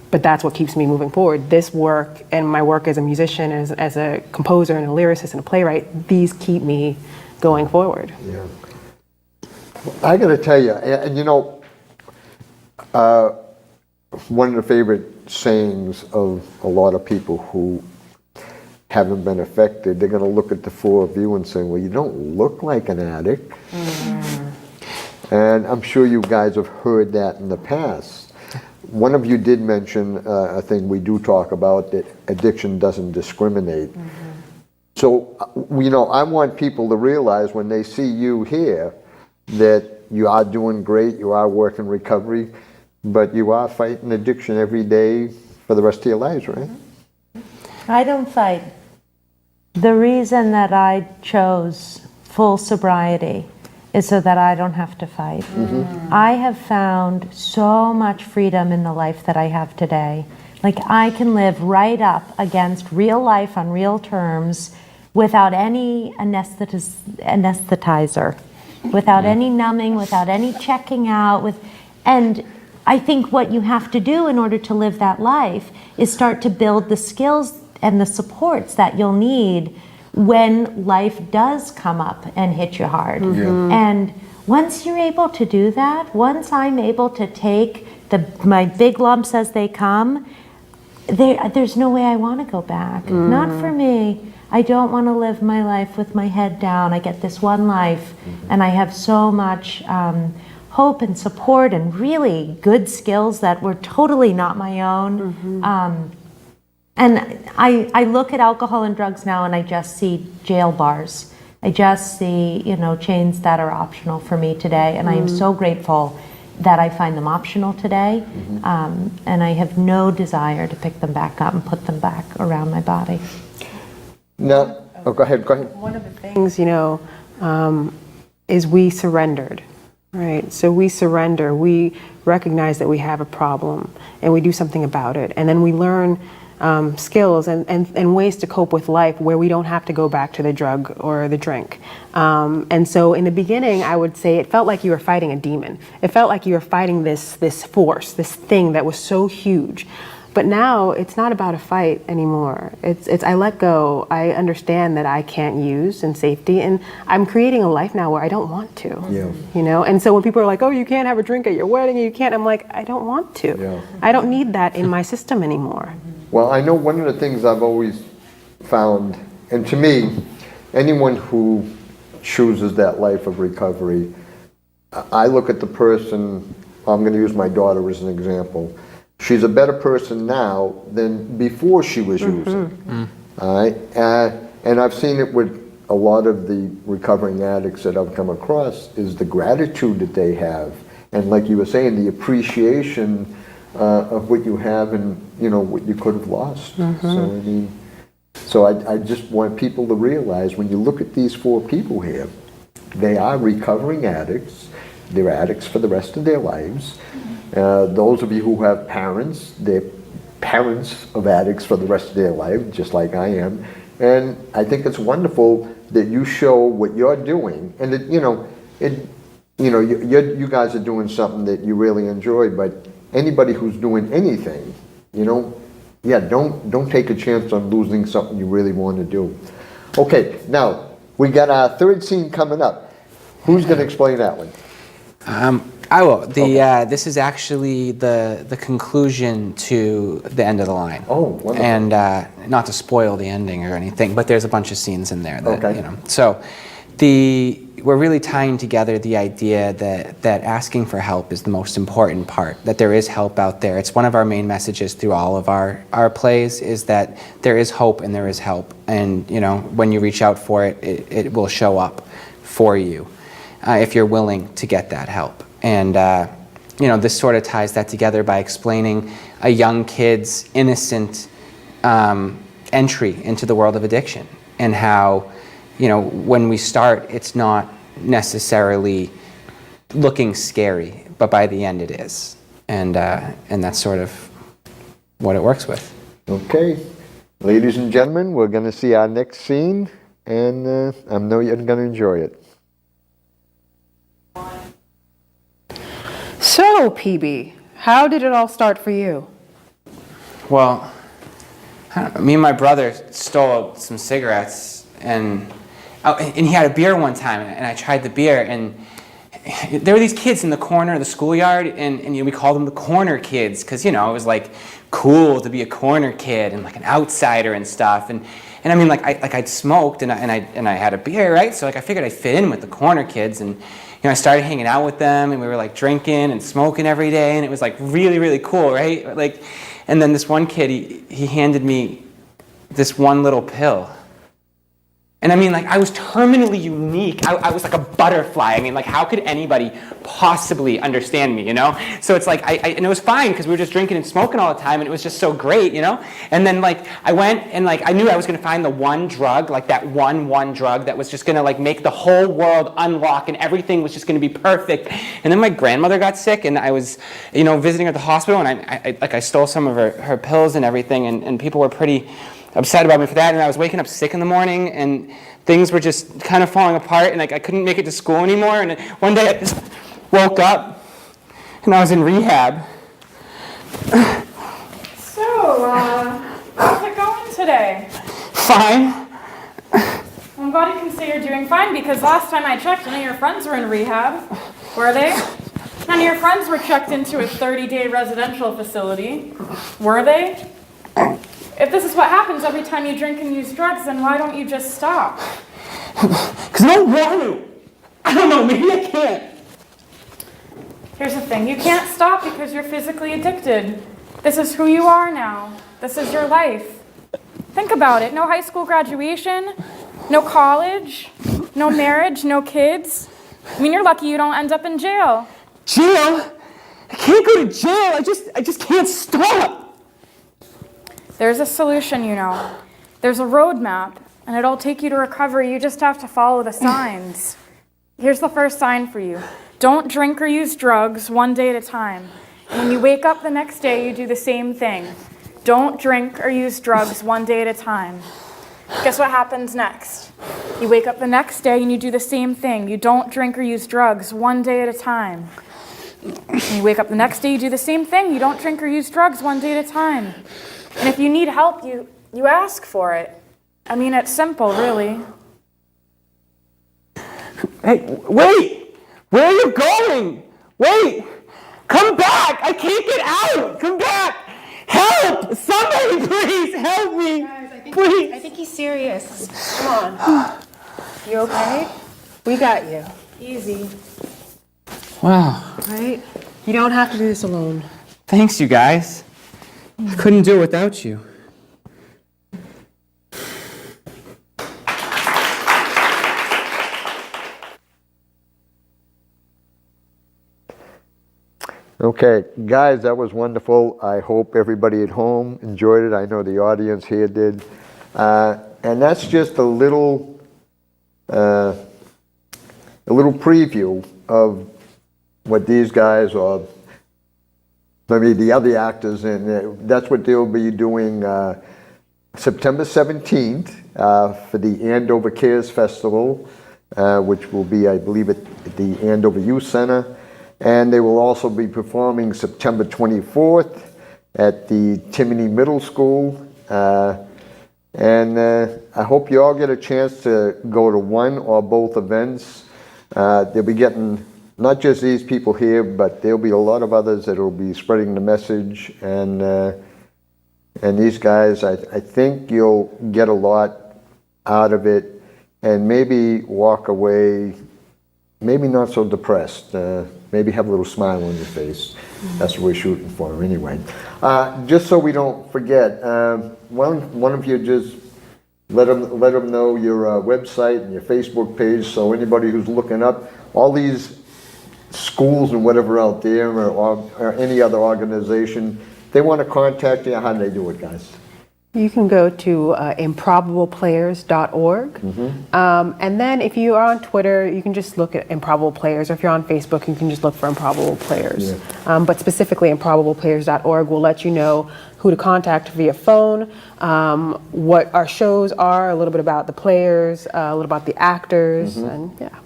but that's what keeps me moving forward. This work and my work as a musician, as a composer and a lyricist and a playwright, these keep me going forward. Yeah. I got to tell you, and you know, one of the favorite sayings of a lot of people who haven't been affected, they're going to look at the four of you and say, well, you don't look like an addict. And I'm sure you guys have heard that in the past. One of you did mention a thing we do talk about, that addiction doesn't discriminate. So, you know, I want people to realize when they see you here that you are doing great, you are working recovery, but you are fighting addiction every day for the rest of your lives, right? I don't fight. The reason that I chose full sobriety is so that I don't have to fight. I have found so much freedom in the life that I have today. Like, I can live right up against real life on real terms without any anesthetizer, without any numbing, without any checking out. And I think what you have to do in order to live that life is start to build the skills and the supports that you'll need when life does come up and hit you hard. And once you're able to do that, once I'm able to take my big lumps as they come, there's no way I want to go back. Not for me. I don't want to live my life with my head down. I get this one life, and I have so much hope and support and really good skills that were totally not my own. And I look at alcohol and drugs now and I just see jail bars. I just see, you know, chains that are optional for me today. And I am so grateful that I find them optional today. And I have no desire to pick them back up and put them back around my body. No, go ahead. One of the things, you know, is we surrendered, right? So we surrender, we recognize that we have a problem and we do something about it. And then we learn skills and ways to cope with life where we don't have to go back to the drug or the drink. And so in the beginning, I would say it felt like you were fighting a demon. It felt like you were fighting this force, this thing that was so huge. But now it's not about a fight anymore. It's I let go. I understand that I can't use in safety, and I'm creating a life now where I don't want to. You know, and so when people are like, "Oh, you can't have a drink at your wedding," you can't. I'm like, I don't want to. I don't need that in my system anymore. Well, I know one of the things I've always found, and to me, anyone who chooses that life of recovery, I look at the person. I'm going to use my daughter as an example. She's a better person now than before she was using. All right, and I've seen it with a lot of the recovering addicts that I've come across, is the gratitude that they have, and like you were saying, the appreciation of what you have and, you know, what you could have lost. So I mean, I just want people to realize when you look at these four people here, they are recovering addicts. They're addicts for the rest of their lives. Those of you who have parents, they're parents of addicts for the rest of their life, just like I am. And I think it's wonderful that you show what you're doing, and that, you guys are doing something that you really enjoy. But anybody who's doing anything, you know, don't take a chance on losing something you really want to do. Okay, now we got our third scene coming up. Who's going to explain that one? I will. This is actually the conclusion to the end of the line. Oh, wonderful. And not to spoil the ending or anything, but there's a bunch of scenes in there that, you know. So we're really tying together the idea that asking for help is the most important part, that there is help out there. It's one of our main messages through all of our plays, is that there is hope and there is help. And, you know, when you reach out for it, it will show up for you if you're willing to get that help. And, you know, this sort of ties that together by explaining a young kid's innocent entry into the world of addiction, and how, you know, when we start, it's not necessarily looking scary, but by the end it is. And that's sort of what it works with. Okay. Ladies and gentlemen, we're going to see our next scene, and I know you're going to enjoy it. So, PB, how did it all start for you? Well, I don't know, me and my brother stole some cigarettes, and he had a beer one time, and I tried the beer, and there were these kids in the corner of the schoolyard, and we called them the corner kids, because it was like cool to be a corner kid and like an outsider and stuff, and I mean, like I'd smoked and I had a beer, right? So like I figured I'd fit in with the corner kids, and I started hanging out with them, and we were like drinking and smoking every day, and it was like really, really cool, right? Like, and then this one kid, he handed me this one little pill. And I mean, like, I was terminally unique. I was like a butterfly. I mean, like, how could anybody possibly understand me, So it's like, and it was fine because we were just drinking and smoking all the time, and it was just so great, And then, like, I went and, like, I knew I was going to find the one drug, like that one drug that was just going to, like, make the whole world unlock and everything was just going to be perfect. And then my grandmother got sick, and I was, visiting her at the hospital, and I stole some of her pills and everything, and people were pretty upset about me for that, and I was waking up sick in the morning, and things were just kind of falling apart, and like I couldn't make it to school anymore, and one day I just woke up, and I was in rehab. So, how's it going today? Fine. I'm glad you can say you're doing fine, because last time I checked, none of your friends were in rehab. Were they? None of your friends were checked into a 30-day residential facility. Were they? If this is what happens every time you drink and use drugs, then why don't you just stop? Because I don't want to. I don't know, maybe I can't. Here's the thing, you can't stop because you're physically addicted. This is who you are now. This is your life. Think about it. No high school graduation, no college, no marriage, no kids. I mean, you're lucky you don't end up in jail. Jail? I can't go to jail. I just can't stop. There's a solution, There's a roadmap, and it'll take you to recovery. You just have to follow the signs. Here's the first sign for you. Don't drink or use drugs one day at a time. And when you wake up the next day, you do the same thing. Don't drink or use drugs one day at a time. Guess what happens next? You wake up the next day and you do the same thing. You don't drink or use drugs one day at a time. And you wake up the next day, you do the same thing. You don't drink or use drugs one day at a time. And if you need help, you ask for it. I mean, it's simple, really. Hey, wait! Where are you going? Wait! Come back! I can't get out! Come back! Help! Somebody please help me! Guys, Please! I think he's serious. Come on. You okay? We got you. Easy. Wow. Right? You don't have to do this alone. Thanks, you guys. I couldn't do it without you. Okay, guys, that was wonderful. I hope everybody at home enjoyed it. I know the audience here did. And that's just a little preview of what these guys, or maybe the other actors, and that's what they'll be doing September 17th for the Andover Cares Festival, which will be, I believe, at the Andover Youth Center. And they will also be performing September 24th at the Timony Middle School. And I hope you all get a chance to go to one or both events. They'll be getting not just these people here, but there'll be a lot of others that will be spreading the message. And these guys, I think you'll get a lot out of it and maybe walk away, maybe not so depressed. Maybe have a little smile on your face. That's what we're shooting for anyway. Just so we don't forget, one of you just let them know your website and your Facebook page, so anybody who's looking up all these schools and whatever out there, or any other organization, they want to contact you, how do they do it, guys? You can go to improbableplayers.org. And then if you are on Twitter, you can just look at Improbable Players, or if you're on Facebook, you can just look for Improbable Players. But specifically, improbableplayers.org will let you know who to contact via phone, what our shows are, a little bit about the players, a little about the actors, and yeah.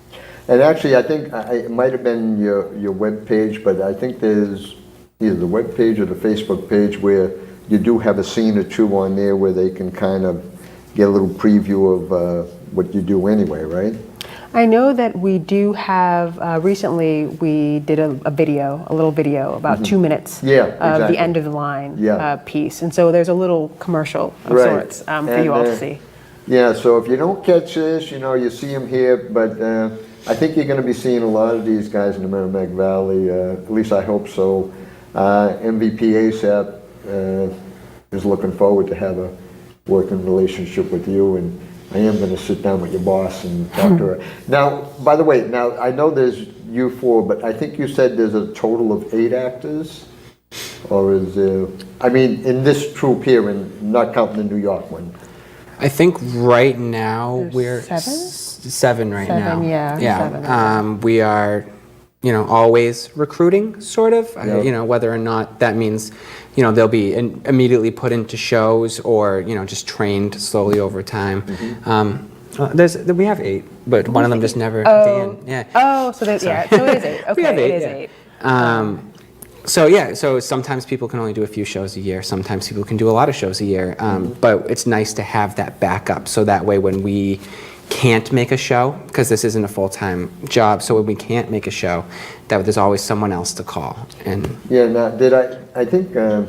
And actually, I think it might have been your web page, but I think there's either the web page or the Facebook page where you do have a scene or two on there where they can kind of get a little preview of what you do anyway, right? I know that we do have, recently we did a little video, about 2 minutes Yeah, of exactly. the end of the line Yeah. piece. And so there's a little commercial of Right. sorts for you all to see. Yeah, so if you don't catch this, you see them here, but I think you're going to be seeing a lot of these guys in the Merrimack Valley, at least I hope so. MVP ASAP is looking forward to have a working relationship with you, and I am going to sit down with your boss and talk to her. Now, by the way, now I know there's you four, but I think you said there's a total of 8 actors? Or is there, I mean, in this troupe here, and not counting the New York one? I think right now There's we're 7? 7 right now. 7, yeah, Yeah. 7. We are, always recruiting, sort of. Yeah. Whether or not that means, they'll be immediately put into shows or, just trained slowly over time. We have 8, but one of them just never. Dan, yeah. Oh, so there's, yeah, so it is 8. Okay, We have 8. it is yeah. 8. So sometimes people can only do a few shows a year. Sometimes people can do a lot of shows a year. But it's nice to have that backup, so that way when we can't make a show, because this isn't a full-time job, so when we can't make a show, that there's always someone else to call. And Yeah, now, I think, I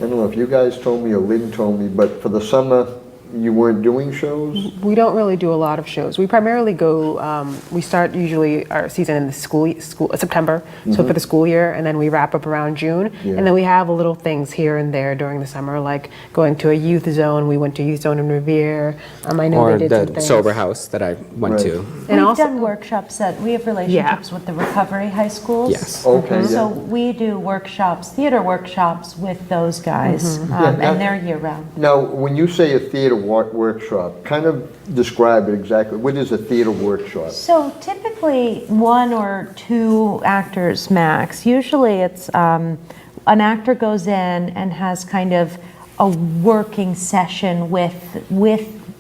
don't know if you guys told me or Lynn told me, but for the summer, you weren't doing shows? We don't really do a lot of shows. We primarily go, we start usually our season in the school September, so for the school year, and then we wrap up around June. Yeah. And then we have little things here and there during the summer, like going to a youth zone. We went to Youth Zone in Revere. I know or they did some the things. sober house that I went Right. to. And We've also- done workshops we have relationships with the recovery high schools. Yes. Okay, So yeah. we do workshops, theater workshops with those guys, Yeah, and they're year round. Now, when you say a theater workshop, kind of describe it exactly. What is a theater workshop? So typically 1 or 2 actors max. Usually it's an actor goes in and has kind of a working session with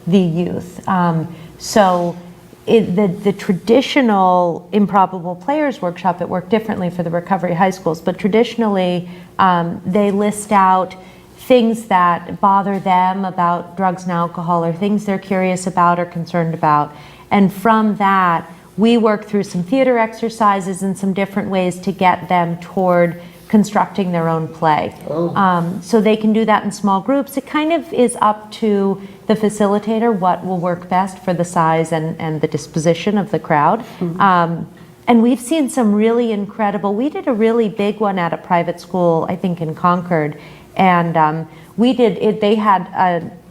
the youth. The traditional Improbable Players workshop, it worked differently for the recovery high schools, but traditionally they list out things that bother them about drugs and alcohol, or things they're curious about or concerned about. And from that, we work through some theater exercises and some different ways to get them toward constructing their own play. So they can do that in small groups. It kind of is up to the facilitator what will work best for the size and the disposition of the crowd. And we've seen some really incredible, we did a really big one at a private school, I think in Concord, and we did it, they had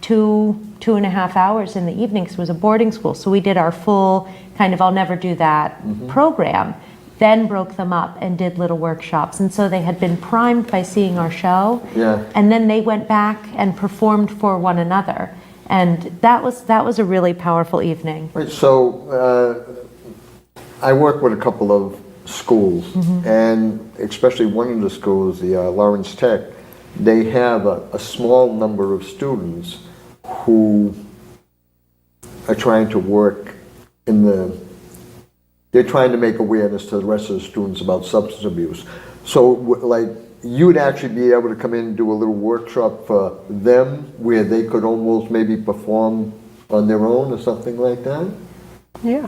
2.5 hours in the evenings. It was a boarding school, so we did our full kind of I'll never do that program, then broke them up and did little workshops. And so they had been primed by seeing our show, Yeah. and then they went back and performed for one another. And that was a really powerful evening. Right, so I work with a couple of schools, and especially one of the schools, the Lawrence Tech, they have a small number of students who are trying to work they're trying to make awareness to the rest of the students about substance abuse. So like, you'd actually be able to come in and do a little workshop for them where they could almost maybe perform on their own or something like that? Yeah.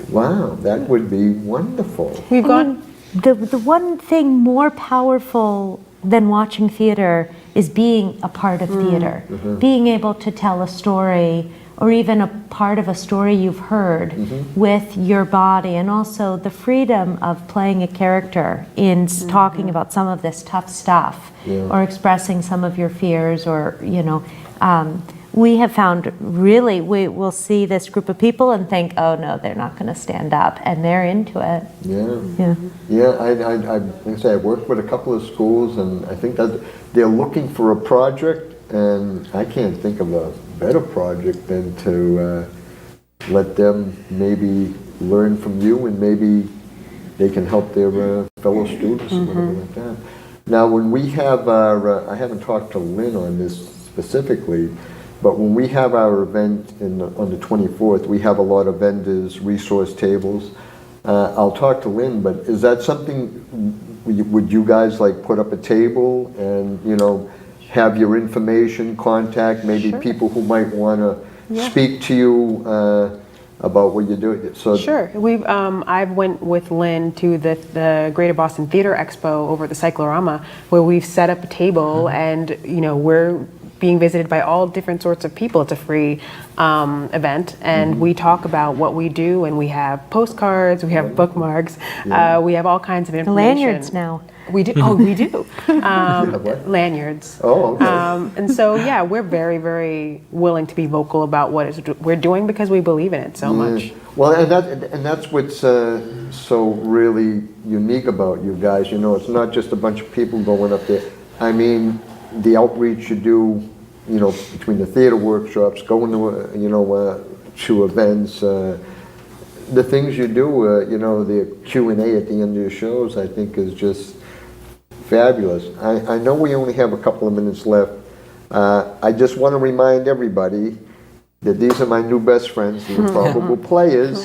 Wow, that would be wonderful. We've gone, The one thing more powerful than watching theater is being a part of theater, being able to tell a story or even a part of a story you've heard with your body, and also the freedom of playing a character in talking about some of this tough stuff, or expressing some of your fears, or we have found really, we will see this group of people and think, oh no, they're not going to stand up, and they're into it. Yeah, like I say, I worked with a couple of schools, and I think that they're looking for a project, and I can't think of a better project than to let them maybe learn from you, and maybe they can help their fellow students or whatever like that. Now, when we have our, I haven't talked to Lynn on this specifically, but when we have our event on the 24th, we have a lot of vendors, resource tables. I'll talk to Lynn, but is that something, would you guys like put up a table and, have your information, contact maybe people who might want to speak to you about what you're doing. So Sure. I've went with Lynn to the Greater Boston Theater Expo over at the Cyclorama, where we've set up a table, and we're being visited by all different sorts of people. It's a free event, and we talk about what we do, and we have postcards, we have bookmarks, we have all kinds of information. Lanyards now. We do. Oh, we do. Lanyards. Oh, okay. And so, yeah, we're very, very willing to be vocal about what we're doing because we believe in it so much. Well, and that's what's so really unique about you guys. It's not just a bunch of people going up there. I mean, the outreach you do, between the theater workshops, going to, to events, the things you do, the Q&A at the end of your shows, I think is just fabulous. I know we only have a couple of minutes left. I just want to remind everybody that these are my new best friends, the Improbable Players,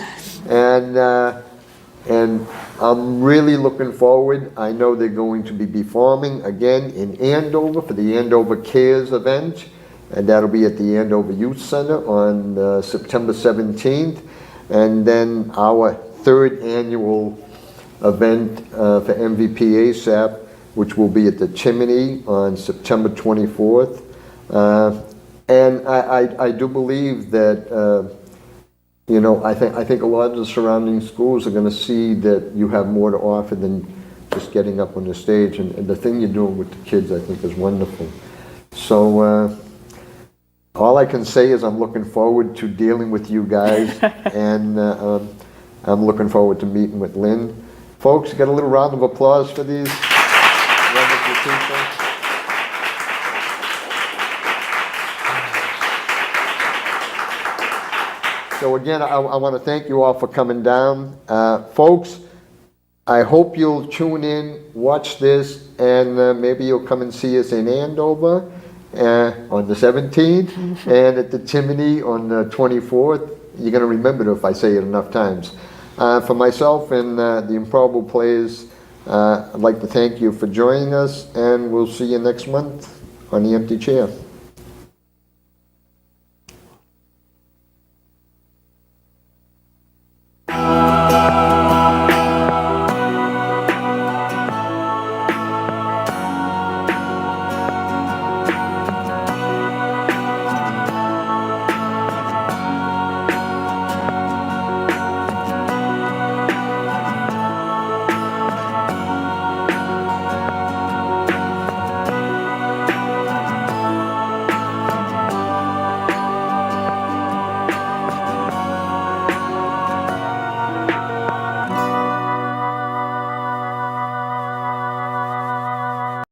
and I'm really looking forward. I know they're going to be performing again in Andover for the Andover Cares event, and that'll be at the Andover Youth Center on September 17th, and then our third annual event for MVP ASAP, which will be at the Chimney on September 24th. And I do believe that, I think a lot of the surrounding schools are going to see that you have more to offer than just getting up on the stage. And the thing you're doing with the kids, I think, is wonderful. So all I can say is I'm looking forward to dealing with you guys, and I'm looking forward to meeting with Lynn. Folks, get a little round of applause for these wonderful people. So again, I want to thank you all for coming down. Folks, I hope you'll tune in, watch this, and maybe you'll come and see us in Andover on the 17th, and at the Chimney on the 24th. You're going to remember it if I say it enough times. For myself and the Improbable Players, I'd like to thank you for joining us, and we'll see you next month on The Empty Chair.